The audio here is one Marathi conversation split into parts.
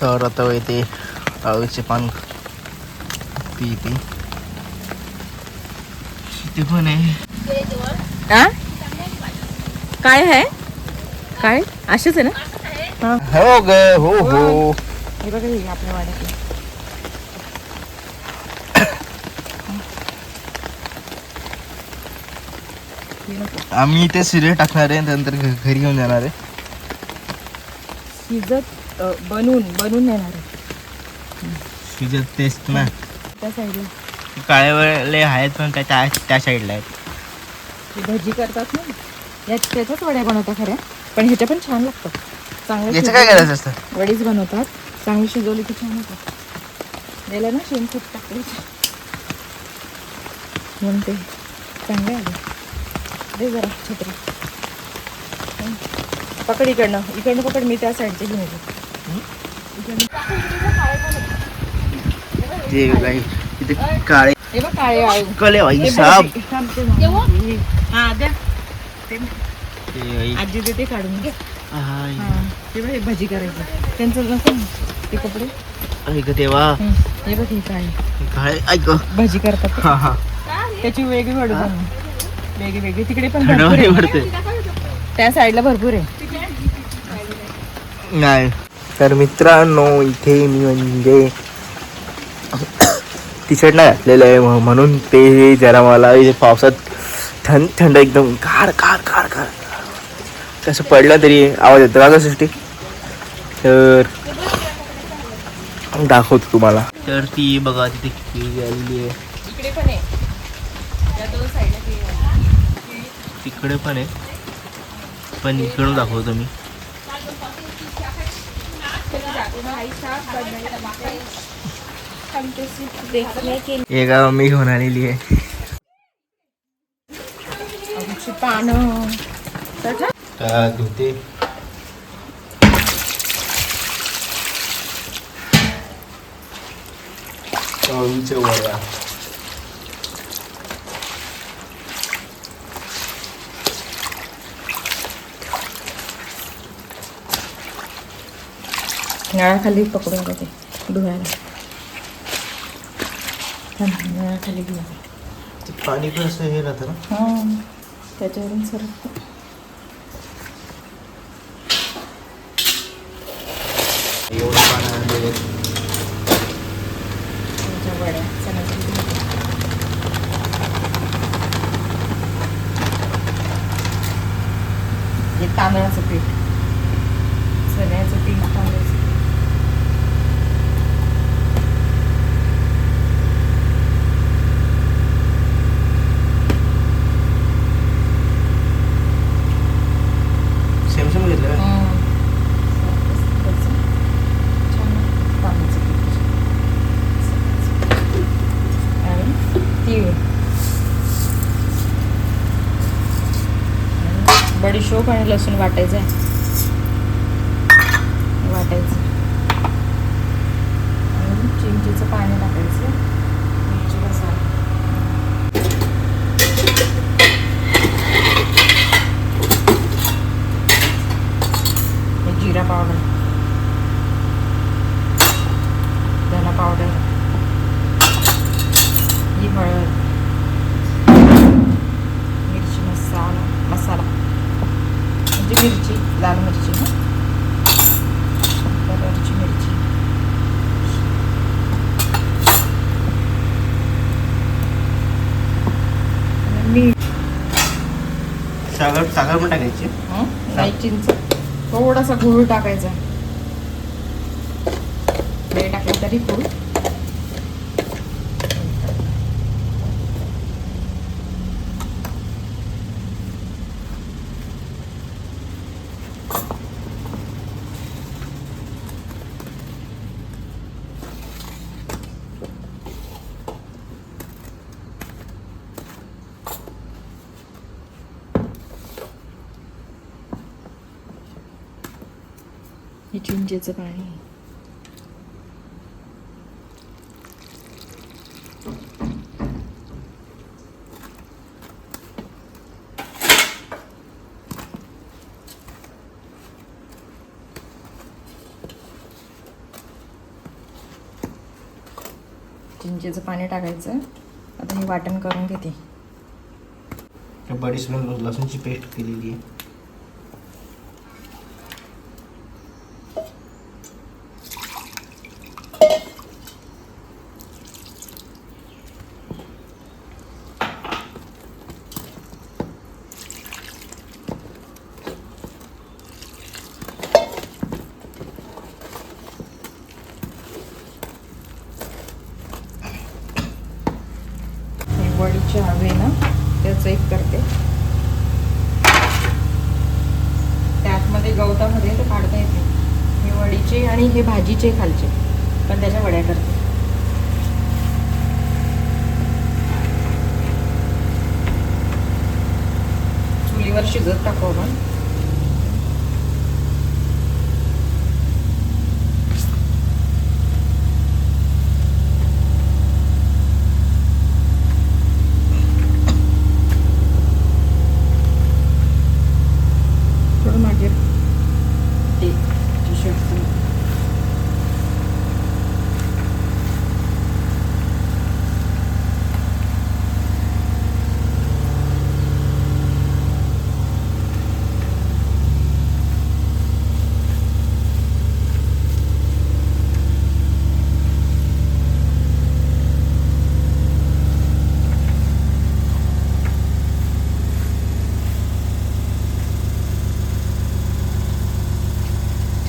तर आता येते आळूचे पान पिते. ते पण आहे. काय आहे काय असेच आहे ना. हो ग हो हो. हे बघा हे आपल्या वाड्यात आम्ही ते सिरियल टाकणार आहे नंतर घरी घेऊन जाणार आहे. शिजत बनवून येणार आहे. शिजत टेस्ट ना त्या साईडला काळेवाले आहेत पण त्या साईडला आहेत. भजी करतात ना त्याच्याच वड्या बनवतात खऱ्या पण ह्याच्या पण छान लागतात. चांगलं याचं काय करायचं असतं. वडीच बनवतात चांगली शिजवली की छान होतात. याला ना शेणखत टाकायचं म्हणून ते चांगले आले. दे जरा छत्री पकड इकडनं पकड. मी त्या साईडचे घेऊन इथे काळे हे बघ काळे आळू कले भाई साहब. हा द्या आजी देते काढून घे. ते बघ हे भजी करायचं त्यांचं नसतं ते कपडे. ऐक तेव्हा हे बघ हे काळे ऐक भजी करतात. हा हा त्याची वेगळी वडू वेगळी तिकडे पण भरपूर आहे. त्या साईडला भरपूर आहे. नाही तर मित्रांनो इथे मी म्हणजे टी शर्ट नाही घातलेलं आहे म्हणून ते जरा मला इथे पावसात थंड एकदम कार कार कार कार कसं पडलं तरी आवाज येतो का सृष्टी. तर दाखवतो तुम्हाला. तर ती बघा तिथे केळी आलेली आहे. इकडे पण आहे या दोन साईडला तिकडे पण आहे पण इकडून दाखवतो मी. हे का मी घेऊन आलेली आहे. पानं धुते. अळूच्या वड्या नळाखाली पकडून जाते धुवायला. नळाखाली धुवायला पाणी पण असं हे राहतं ना. हां त्याच्यावरून सर एवढं पाणी वड्या हे तांदळाचं पीठ चण्याचं पीठ तांदळाचं. सेम घेतलं आणि तीळ बडीशोप आणि लसूण वाटायचं आहे. आणि चिंचेचं पाणी टाकायचं. मिरची मसाला जिरा पावडर धना पावडर ही हळद मिरची मसाला म्हणजे मिरची लाल मिरची ना कलरची मिरची मीठ साखर पण टाकायची. नाही चिंच थोडासा गूळ टाकायचा. नाही टाकलं तरी गूळ. हे चिंचेचं पाणी. चिंचेचं पाणी टाकायचं. आता हे वाटण करून घेते. बडीच लसूणची पेस्ट केलेली आहे. वडीच्या हवे ना त्याचं एक करते. त्यातमध्ये गवतामध्ये ते काढता येते. हे वडीचे आणि हे भाजीचे खालचे, पण त्याच्या वड्या करते. चुलीवर शिजत टाकू आपण.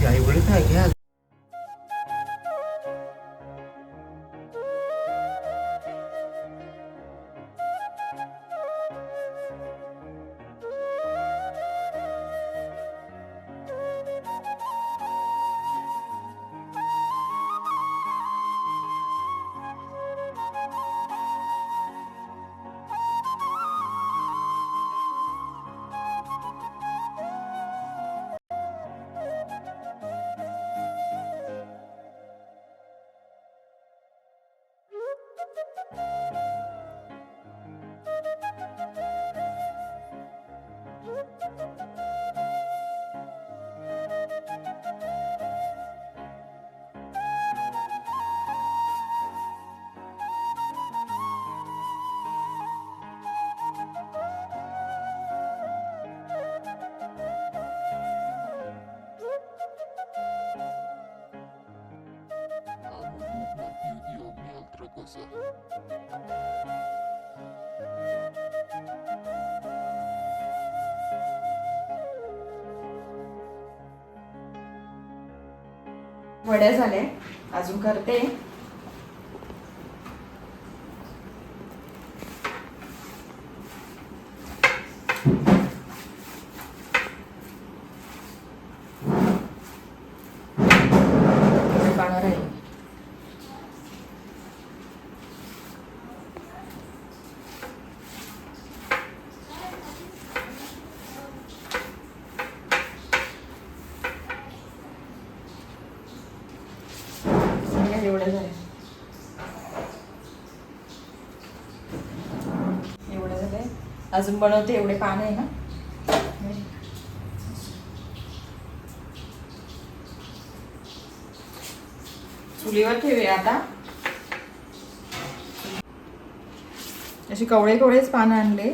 आई बोलत आहे घ्या. वड्या झाल्या, अजून करते. पानं राहिले. एवढं झालं. एवढं झालंय. अजून बनवते. एवढे पान आहे ना. चुलीवर ठेवूया आता. अशी कवळे कवळेच पानं आणले.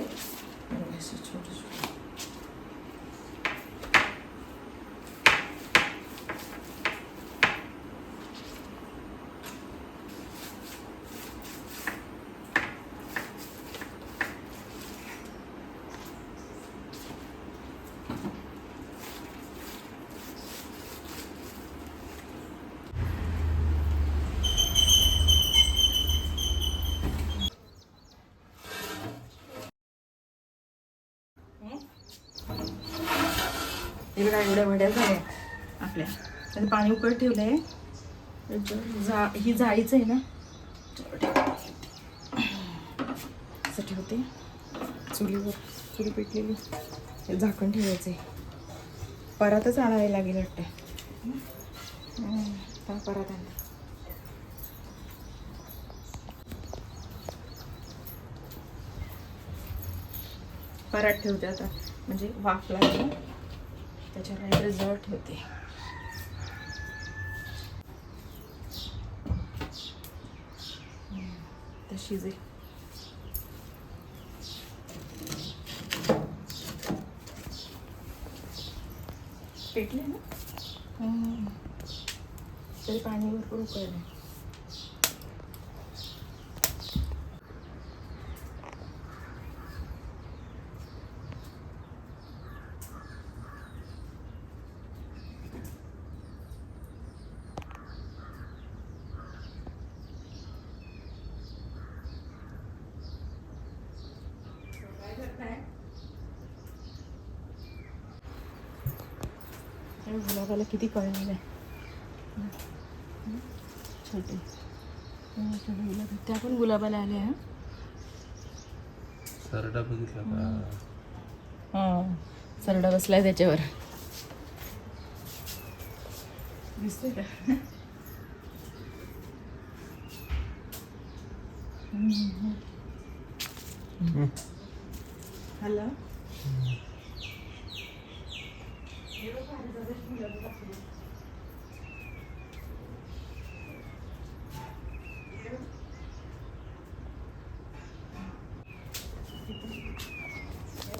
एवढ्या वड्या झाल्या आपल्या. आणि पाणी उकळत ठेवलंय. ही जाळीच आहे ना, असं ठेवते चुलीवर. चुली पेटलेली. झाकण ठेवायचं आहे. परातच आणावे लागेल वाटतं. परत आणते. परात ठेवते आता, म्हणजे वाफ लागली त्याच्यानंतर जळ ठेवते. शिजेल. पेटले ना. तरी पाणी भरपूर उकळलं. गुलाबाला किती कळलेलं आहे. छोटे छोटे गुलाब. त्या पण गुलाबाला आले. हा सरडा बघितला का? हां सरडा बसलाय त्याच्यावर. दिसतोय का? हॅलो.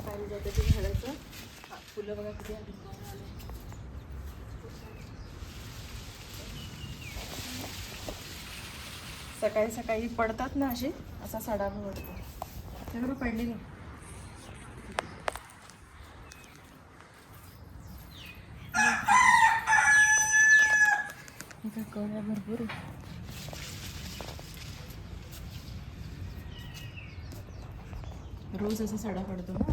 पारिजाताच्या झाडाचं फुलं बघा किती आली. सकाळी सकाळी पडतात ना असे, असा सडा पडतो. त्याकडे पडले नाही. कळ्या भरपूर आहे. रोज असा सडा पडतो ना.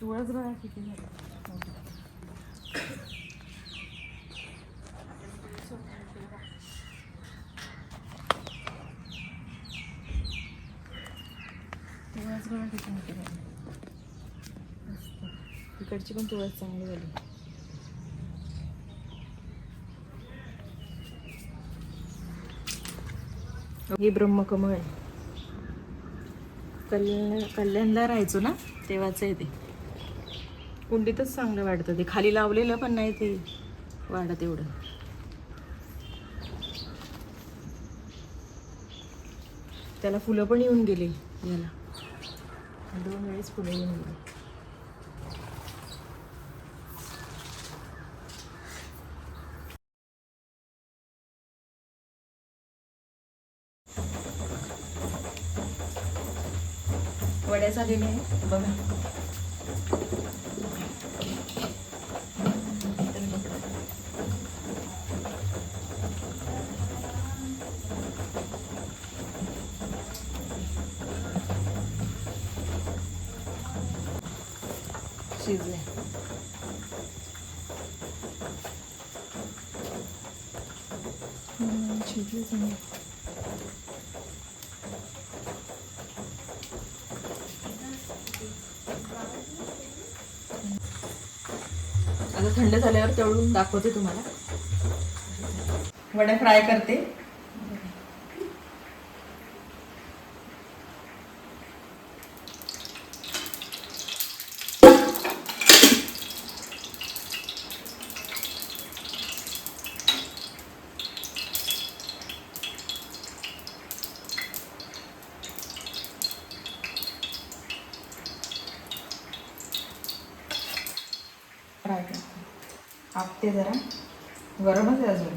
तुळस बघा किती झालं. तुळस बघा किती मोठी झाली. तिकडची पण तुळस चांगली झाली. हे ब्रह्मकमळ आहे. कल्याणला राहायचो ना तेव्हाच आहे ते. कुंडीतच चांगलं वाढतं ते. खाली लावलेलं पण नाही ते वाढत एवढं. त्याला फुलं पण येऊन गेली. याला 2 वेळेस फुलं येऊन गेली. वड्या झालेल्या आहे बघा. शिजले. शिजले चांगले. आता थंड झाल्यावर तळून दाखवते तुम्हाला. वड्या फ्राय करते. फ्राय करते. आपते जरा गरमच आहे अजून.